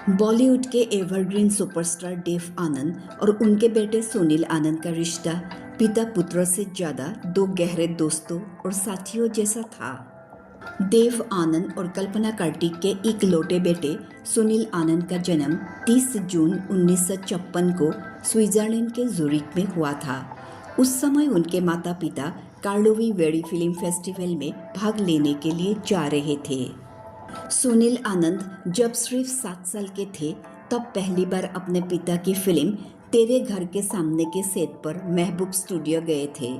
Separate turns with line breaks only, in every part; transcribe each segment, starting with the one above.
बॉलीवुड के evergreen superstar Dev Anand और उनके बेटे सुनील आनंद का रिश्ता पिता पुत्र से ज़्यादा दो गहरे दोस्तों और साथियों जैसा था। देव आनंद और कल्पना कार्तिक के इकलौते बेटे सुनील आनंद का जन्म 30 जून 1956 को स्विट्जरलैंड के ज़ुरिक में हुआ था। उस समय उनके माता पिता कार्लोवी वेरी फिल्म फेस्टिवल में भाग लेने के लिए जा रहे थे। सुनील आनंद जब सिर्फ 7 साल के थे तब पहली बार अपने पिता की फिल्म तेरे घर के सामने के सेट पर महबूब स्टूडियो गए थे।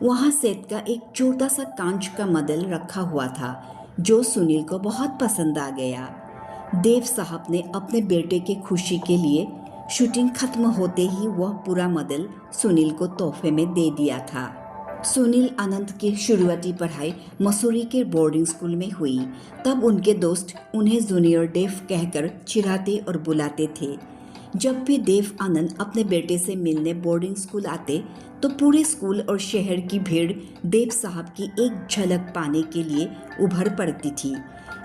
वहाँ सेट का एक छोटा सा कांच का मॉडल रखा हुआ था जो सुनील को बहुत पसंद आ गया। देव साहब ने अपने बेटे की खुशी के लिए शूटिंग खत्म होते ही वह पूरा मॉडल सुनील को तोहफे में दे दिया था। सुनील आनंद की शुरुआती पढ़ाई मसूरी के बोर्डिंग स्कूल में हुई। तब उनके दोस्त उन्हें जूनियर देव कहकर चिढ़ाते और बुलाते थे। जब भी देव आनंद अपने बेटे से मिलने बोर्डिंग स्कूल आते तो पूरे स्कूल और शहर की भीड़ देव साहब की एक झलक पाने के लिए उभर पड़ती थी।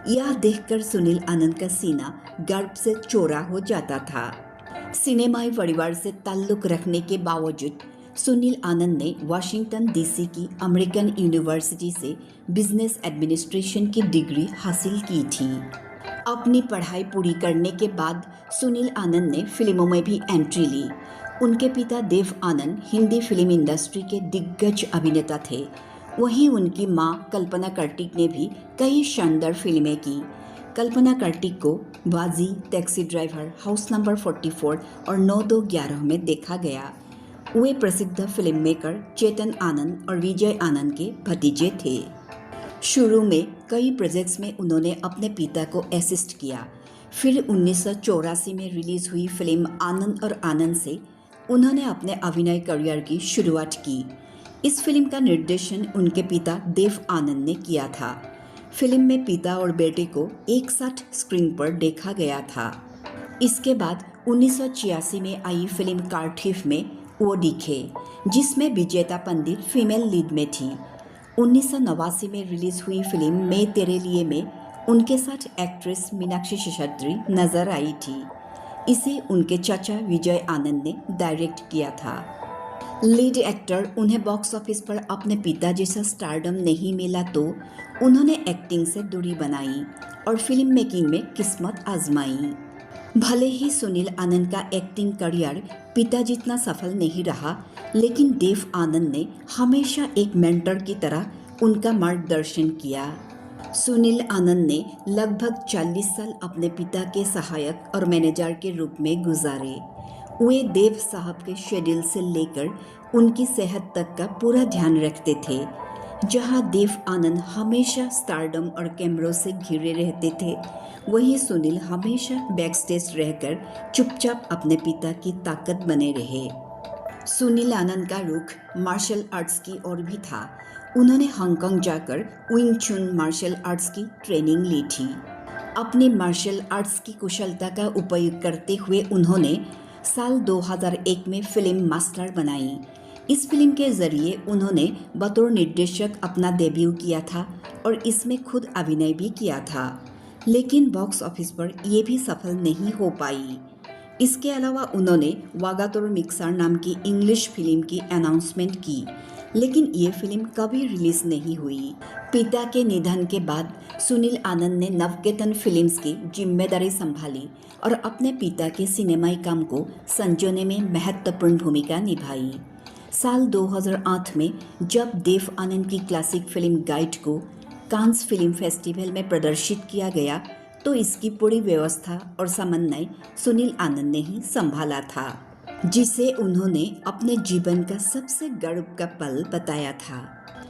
यह देखकर सुनील आनंद का सीना गर्व से चौड़ा हो जाता था। सिनेमाई परिवार से ताल्लुक रखने के बावजूद सुनील आनंद ने वाशिंगटन डीसी की अमेरिकन यूनिवर्सिटी से बिजनेस एडमिनिस्ट्रेशन की डिग्री हासिल की थी। अपनी पढ़ाई पूरी करने के बाद सुनील आनंद ने फिल्मों में भी एंट्री ली। उनके पिता देव आनंद हिंदी फिल्म इंडस्ट्री के दिग्गज अभिनेता थे। वहीं उनकी मां कल्पना कार्तिक ने भी कई शानदार फिल्में की। कल्पना कार्तिक को बाजी, टैक्सी ड्राइवर, हाउस नंबर 44 और 9211 में देखा गया। वे प्रसिद्ध फिल्म मेकर चेतन आनंद और विजय आनंद के भतीजे थे। शुरू में कई प्रोजेक्ट्स में उन्होंने अपने पिता को असिस्ट किया। फिर 1984 में रिलीज हुई फिल्म आनंद और आनंद से उन्होंने अपने अभिनय करियर की शुरुआत की। इस फिल्म का निर्देशन उनके पिता देव आनंद ने किया था। फिल्म में पिता और बेटे को एक साथ स्क्रीन पर देखा गया था। इसके बाद 1986 में आई फिल्म कार्थिफ में वो दिखे, जिसमें विजेता पंडित फीमेल लीड में थी। 1989 में रिलीज हुई फिल्म मैं तेरे लिए में उनके साथ एक्ट्रेस मीनाक्षी शेषाद्री नजर आई थी। इसे उनके चाचा विजय आनंद ने डायरेक्ट किया था। लीड एक्टर उन्हें बॉक्स ऑफिस पर अपने पिता जैसा स्टारडम नहीं मिला तो उन्होंने एक्टिंग से दूरी बनाई और फिल्म मेकिंग में किस्मत आजमाई। भले ही सुनील आनंद का एक्टिंग करियर पिता जितना सफल नहीं रहा, लेकिन देव आनंद ने हमेशा एक मेंटर की तरह उनका मार्गदर्शन किया। सुनील आनंद ने लगभग 40 साल अपने पिता के सहायक और मैनेजर के रूप में गुजारे। वे देव साहब के शेड्यूल से लेकर उनकी सेहत तक का पूरा ध्यान रखते थे। जहां देव आनंद हमेशा स्टारडम और कैमरों से घिरे रहते थे, वहीं सुनील हमेशा बैकस्टेज रहकर चुपचाप अपने पिता की ताकत बने रहे। सुनील आनंद का रुख मार्शल आर्ट्स की ओर भी था। उन्होंने हांगकांग जाकर विंग चुन मार्शल आर्ट्स की ट्रेनिंग ली थी। अपनी मार्शल आर्ट्स की कुशलता का उपयोग करते हुए उन्होंने साल 2001 में फिल्म मास्टर बनाई। इस फिल्म के जरिए उन्होंने बतौर निर्देशक अपना डेब्यू किया था और इसमें खुद अभिनय भी किया था, लेकिन बॉक्स ऑफिस पर यह भी सफल नहीं हो पाई। इसके अलावा उन्होंने वागातोर मिक्सर नाम की इंग्लिश फिल्म की अनाउंसमेंट की, लेकिन ये फिल्म कभी रिलीज नहीं हुई। पिता के निधन के बाद सुनील आनंद ने नवकेतन फिल्म्स की जिम्मेदारी संभाली और अपने पिता के सिनेमाई काम को संजोने में महत्वपूर्ण भूमिका निभाई। साल 2008 में जब देव आनंद की क्लासिक फिल्म गाइड को कांस फिल्म फेस्टिवल में प्रदर्शित किया गया तो इसकी पूरी व्यवस्था और समन्वय सुनील आनंद ने ही संभाला था, जिसे उन्होंने अपने जीवन का सबसे गर्व का पल बताया था।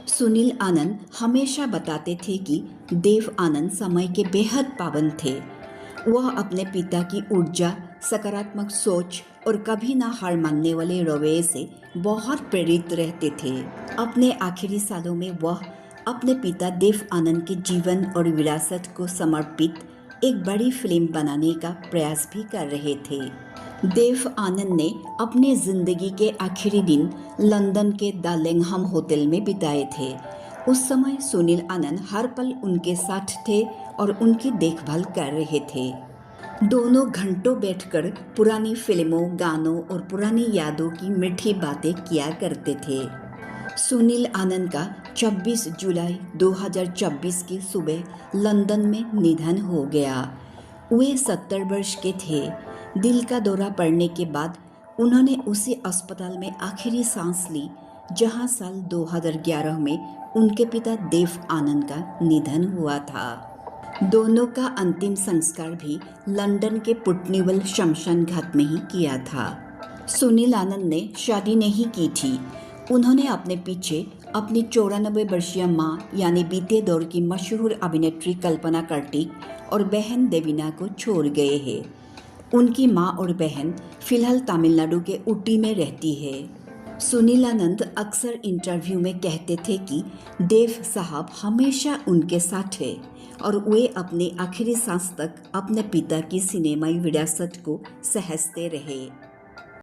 सुनील आनंद हमेशा बताते थे कि देव आनंद समय के बेहद पाबंद थे। वह अपने पिता की ऊर्जा, सकारात्मक सोच और कभी ना हार मानने वाले रवैये से बहुत प्रेरित रहते थे। अपने आखिरी सालों में वह अपने पिता देव आनंद के जीवन और विरासत को समर्पित एक बड़ी फिल्म बनाने का प्रयास भी कर रहे थे। देव आनंद ने अपनी जिंदगी के आखिरी दिन लंदन के द लैंघम होटल में बिताए थे। उस समय सुनील आनंद हर पल उनके साथ थे और उनकी देखभाल कर रहे थे। दोनों घंटों बैठकर पुरानी फिल्मों, गानों और पुरानी यादों की मीठी बातें किया करते थे। सुनील आनंद का 26 जुलाई 2024 की सुबह लंदन में निधन हो गया। वे 70 वर्ष के थे। दिल का दौरा पड़ने के बाद उन्होंने उसी अस्पताल में आखिरी सांस ली जहां साल 2011 में उनके पिता देव आनंद का निधन हुआ था। दोनों का अंतिम संस्कार भी लंदन के पुटनीवल शमशान घाट में ही किया था। सुनील आनंद ने शादी नहीं की थी। उन्होंने अपने पीछे अपनी 94 वर्षीय माँ यानी बीते दौर की मशहूर अभिनेत्री कल्पना कार्तिक और बहन देवीना को छोड़ गए हैं। उनकी माँ और बहन फिलहाल तमिलनाडु के ऊटी में रहती है। सुनील आनंद अक्सर इंटरव्यू में कहते थे कि देव साहब हमेशा उनके साथ है और वे अपनी आखिरी सांस तक अपने पिता की सिनेमाई विरासत को सहजते रहे।